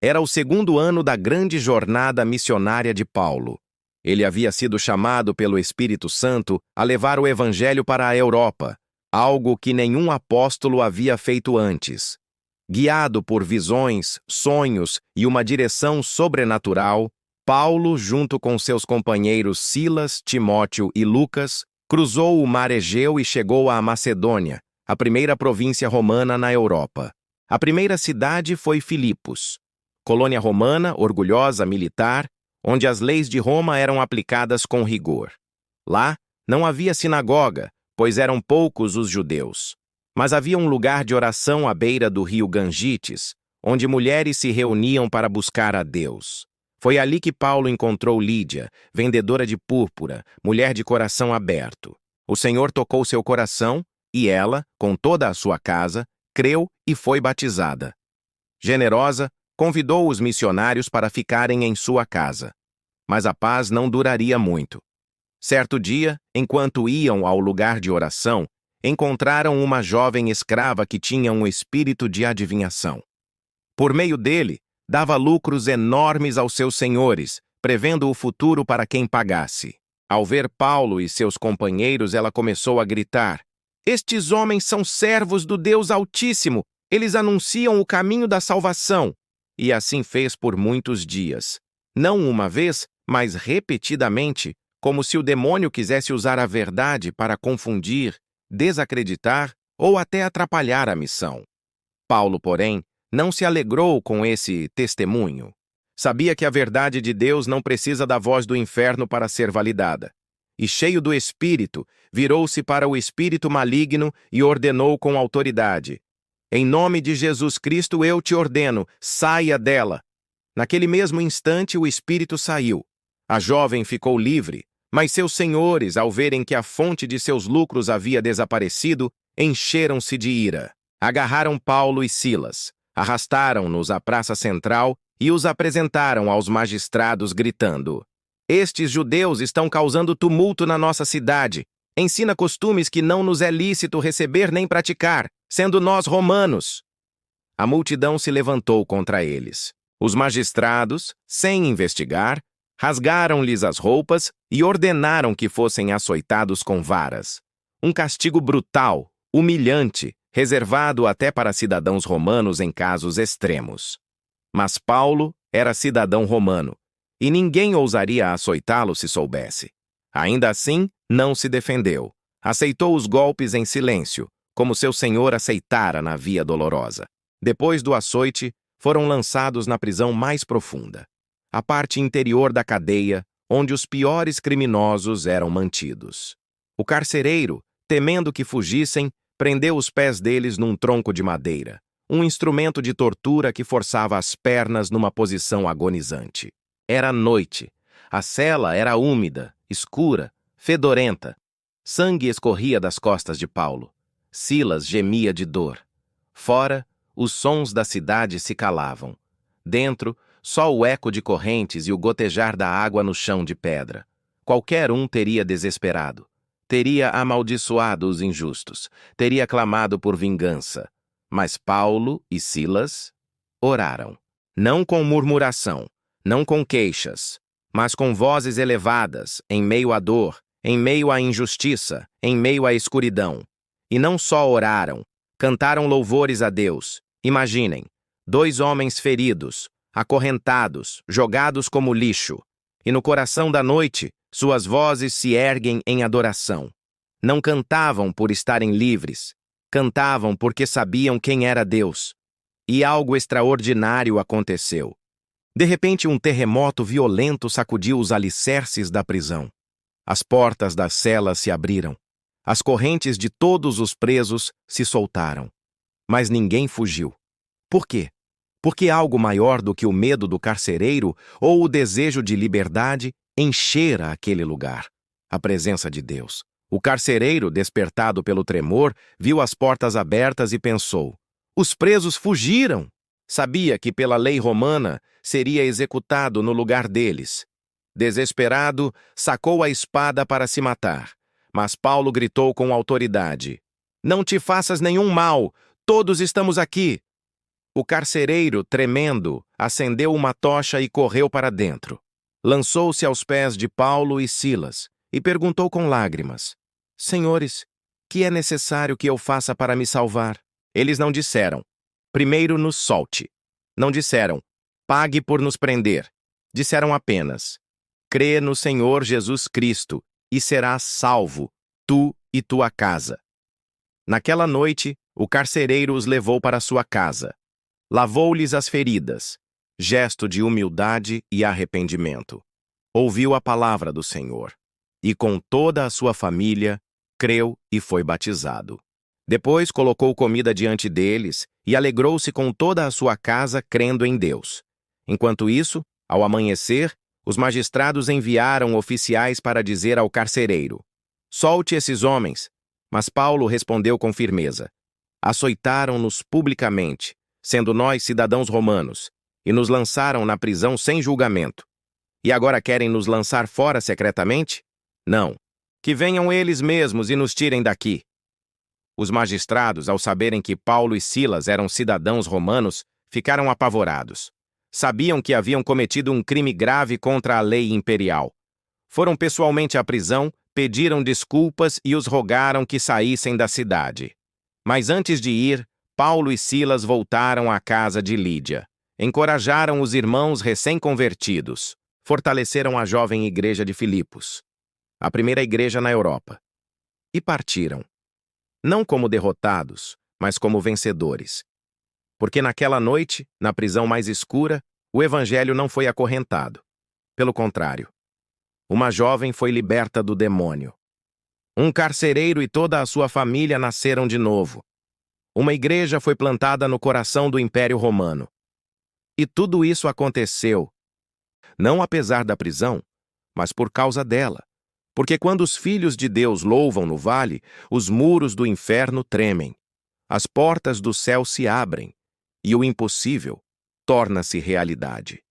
Era o segundo ano da grande jornada missionária de Paulo. Ele havia sido chamado pelo Espírito Santo a levar o Evangelho para a Europa, algo que nenhum apóstolo havia feito antes. Guiado por visões, sonhos e uma direção sobrenatural, Paulo, junto com seus companheiros Silas, Timóteo e Lucas, cruzou o mar Egeu e chegou à Macedônia, a primeira província romana na Europa. A primeira cidade foi Filipos, colônia romana, orgulhosa, militar, onde as leis de Roma eram aplicadas com rigor. Lá não havia sinagoga, pois eram poucos os judeus. Mas havia um lugar de oração à beira do rio Gangites, onde mulheres se reuniam para buscar a Deus. Foi ali que Paulo encontrou Lídia, vendedora de púrpura, mulher de coração aberto. O Senhor tocou seu coração e ela, com toda a sua casa, creu e foi batizada. Generosa, convidou os missionários para ficarem em sua casa. Mas a paz não duraria muito. Certo dia, enquanto iam ao lugar de oração, encontraram uma jovem escrava que tinha um espírito de adivinhação. Por meio dele, dava lucros enormes aos seus senhores, prevendo o futuro para quem pagasse. Ao ver Paulo e seus companheiros, ela começou a gritar: "Estes homens são servos do Deus Altíssimo! Eles anunciam o caminho da salvação!" E assim fez por muitos dias. Não uma vez, mas repetidamente, como se o demônio quisesse usar a verdade para confundir, desacreditar ou até atrapalhar a missão. Paulo, porém, não se alegrou com esse testemunho. Sabia que a verdade de Deus não precisa da voz do inferno para ser validada. E, cheio do Espírito, virou-se para o espírito maligno e ordenou com autoridade: "Em nome de Jesus Cristo eu te ordeno, saia dela." Naquele mesmo instante o espírito saiu. A jovem ficou livre, mas seus senhores, ao verem que a fonte de seus lucros havia desaparecido, encheram-se de ira. Agarraram Paulo e Silas, arrastaram-nos à praça central e os apresentaram aos magistrados, gritando: "Estes judeus estão causando tumulto na nossa cidade. Ensina costumes que não nos é lícito receber nem praticar, sendo nós romanos." A multidão se levantou contra eles. Os magistrados, sem investigar, rasgaram-lhes as roupas e ordenaram que fossem açoitados com varas. Um castigo brutal, humilhante, reservado até para cidadãos romanos em casos extremos. Mas Paulo era cidadão romano, e ninguém ousaria açoitá-lo se soubesse. Ainda assim, não se defendeu. Aceitou os golpes em silêncio, como seu senhor aceitara na via dolorosa. Depois do açoite, foram lançados na prisão mais profunda, a parte interior da cadeia, onde os piores criminosos eram mantidos. O carcereiro, temendo que fugissem, prendeu os pés deles num tronco de madeira, um instrumento de tortura que forçava as pernas numa posição agonizante. Era noite. A cela era úmida, escura, fedorenta. Sangue escorria das costas de Paulo. Silas gemia de dor. Fora, os sons da cidade se calavam. Dentro, só o eco de correntes e o gotejar da água no chão de pedra. Qualquer um teria desesperado. Teria amaldiçoado os injustos. Teria clamado por vingança. Mas Paulo e Silas oraram. Não com murmuração, não com queixas, mas com vozes elevadas, em meio à dor, em meio à injustiça, em meio à escuridão. E não só oraram, cantaram louvores a Deus. Imaginem, 2 homens feridos, acorrentados, jogados como lixo. E no coração da noite, suas vozes se erguem em adoração. Não cantavam por estarem livres, cantavam porque sabiam quem era Deus. E algo extraordinário aconteceu. De repente, um terremoto violento sacudiu os alicerces da prisão. As portas das celas se abriram. As correntes de todos os presos se soltaram. Mas ninguém fugiu. Por quê? Porque algo maior do que o medo do carcereiro ou o desejo de liberdade enchera aquele lugar. A presença de Deus. O carcereiro, despertado pelo tremor, viu as portas abertas e pensou: "Os presos fugiram!" Sabia que pela lei romana seria executado no lugar deles. Desesperado, sacou a espada para se matar. Mas Paulo gritou com autoridade: "Não te faças nenhum mal, todos estamos aqui." O carcereiro, tremendo, acendeu uma tocha e correu para dentro. Lançou-se aos pés de Paulo e Silas e perguntou com lágrimas: Senhores, que é necessário que eu faça para me salvar? Eles não disseram: primeiro nos solte. Não disseram: pague por nos prender. Disseram apenas: crê no Senhor Jesus Cristo e serás salvo, tu e tua casa. Naquela noite, o carcereiro os levou para sua casa. Lavou-lhes as feridas, gesto de humildade e arrependimento. Ouviu a palavra do Senhor e, com toda a sua família, creu e foi batizado. Depois colocou comida diante deles e alegrou-se com toda a sua casa, crendo em Deus. Enquanto isso, ao amanhecer, os magistrados enviaram oficiais para dizer ao carcereiro: solte esses homens. Mas Paulo respondeu com firmeza: açoitaram-nos publicamente, sendo nós cidadãos romanos, e nos lançaram na prisão sem julgamento. E agora querem nos lançar fora secretamente? Não. Que venham eles mesmos e nos tirem daqui. Os magistrados, ao saberem que Paulo e Silas eram cidadãos romanos, ficaram apavorados. Sabiam que haviam cometido um crime grave contra a lei imperial. Foram pessoalmente à prisão, pediram desculpas e os rogaram que saíssem da cidade. Mas antes de ir, Paulo e Silas voltaram à casa de Lídia. Encorajaram os irmãos recém-convertidos. Fortaleceram a jovem igreja de Filipos, a primeira igreja na Europa. E partiram. Não como derrotados, mas como vencedores. Porque naquela noite, na prisão mais escura, o evangelho não foi acorrentado. Pelo contrário, uma jovem foi liberta do demônio. Um carcereiro e toda a sua família nasceram de novo. Uma igreja foi plantada no coração do Império Romano. E tudo isso aconteceu, não apesar da prisão, mas por causa dela. Porque quando os filhos de Deus louvam no vale, os muros do inferno tremem, as portas do céu se abrem, e o impossível torna-se realidade.